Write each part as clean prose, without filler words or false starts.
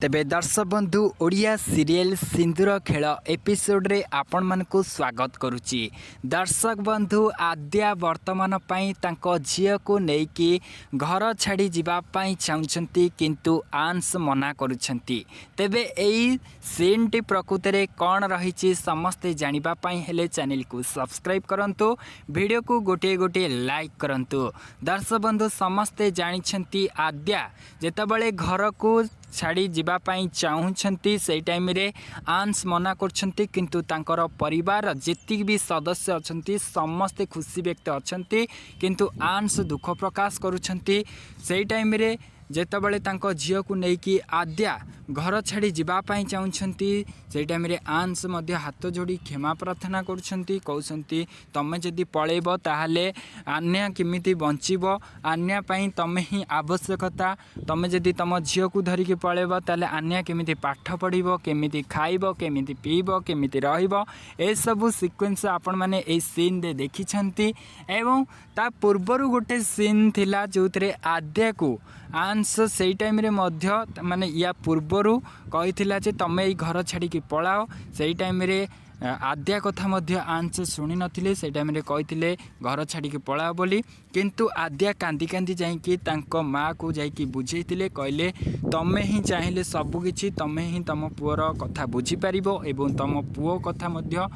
तेबे दर्शक बंधु ओडिया सीरियल सिंदूर खेल एपिसोड रे आपण मानकु स्वागत करुच्ची। दर्शक बंधु आद्या वर्तमान पई तांको झियो को नेकी घर छाड़ी जीवा पई चाहुछंती किंतु आंस मना करुछंती। तेबे एई सीन टी प्रकृत रे कोन रहिछि समस्ते जानिबा पई हेले चैनल को सब्सक्राइब करंतु, वीडियो को गोटे गोटे लाइक करंतु। दर्शक बंधु समस्ते जानिछंती आद्या जेतबळे घर को छाड़ी जीवाई चाहूँगी से टाइम रे आंस मना करछंती किंतु तांकर परिवार जेतिक भी सदस्य अछंती समस्ते खुशी व्यक्त अछंती किंतु आंस दुख प्रकाश करुछंती। से टाइम रे जेतबळे तांको झियो को नेकी आद्या घर छाड़ी जीवाई चाहूँगी से टाइम रे आंस मध्य हाथ जोड़ी क्षमा प्रार्थना करुछंती, कहउछंती तमे जदि पळेबो ताहाले आन्या किमिति बंचिबो, आन्या पई तमे ही आवश्यकता, तमे जदि तम झियो को धरिकी पळेबो ताले आन्या केमिति पाठ पढ़िबो, केमिति खाइबो, केमिति पीबो, केमिति रहिबो, ए सब सीक्वेंस आपण माने ए सीन दे देखिछंती। एवं ता पूर्वरु गोटे सीन थिला जोतरे आद्या को आंस से टाइम रे मध्य माने या पूर्वरु कहिथिला जे तमे ई घर छाड़ी की पळाओ। से टाइम रे आद्या कथा मध्य आंस शुणी नथिले, से टाइम रे कहिथिले घर छाड़ी की पळाओ बोली किंतु आद्या कांदी कांदी जाइकी तांको माँ को जाइकी बुझेइथिले, कहले तमे ही चाहिले सब किछि, तमे ही तम पुअर कथा बुझी पारिबो एवं तम पुओ कथा मध्य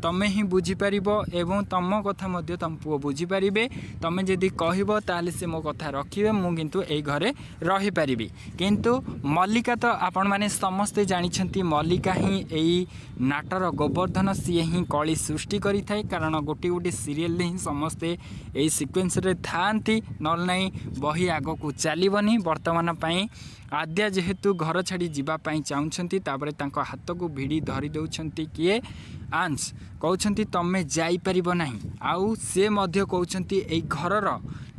तमे ही बुझी पारिबो एवं तम कथा मध्य तम पुओ बुझी पारिबे। तमे जदि कहिबो ताले से मो कथा रखिबे, मु किंतु एई घरे रही पारिबी। किंतु मल्लिका तो आपण माने समस्ते जानिछंती मल्लिका ही एई नाटर गोवर्धन सी ही कली सृष्टि करि थाए, कारण गोटे गोटे सीरियल ही समस्ते एई सीक्वेंस रे थांती, नल नहीं बही आग को चलीबनी। वर्तमान पई आद्या जेहेतु घर छाड़ी जीवाई चाहूँगी तापर तांको हाथ को भिड़ी धरी दौरान किए आंस कहउछंती तमे जाई परिबो नाही, आउ से मध्य कहउछंती एई घरर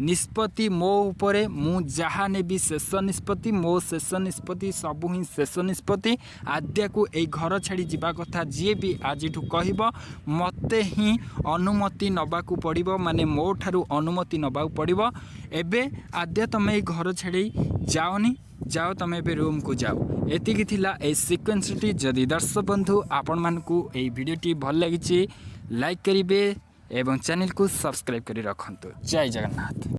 निष्पत्ति मो उपरे, मु जहा नेबी शेष निष्पत्ति, मो शेष निष्पत्ति सबु ही शेष निष्पत्ति। आद्या को एई घर छाड़ी जीवा कथा जी भी आजिठू कहबो मते ही अनुमति नबाकू पड़िबो, माने मो ठारू अनुमति नबाकू पड़िबो। एबे आद्या तमे एई घर छाड़ी जाओनी, जाओ तमे भी रूम को जाओ। एतिकी थिला ए सीक्वेंस टी। जदि दर्शक बंधु आपण मानकू ए वीडियो टी भल लागिछि लाइक करिवे एवं चैनल को सब्सक्राइब करी रखंतु। जय जगन्नाथ।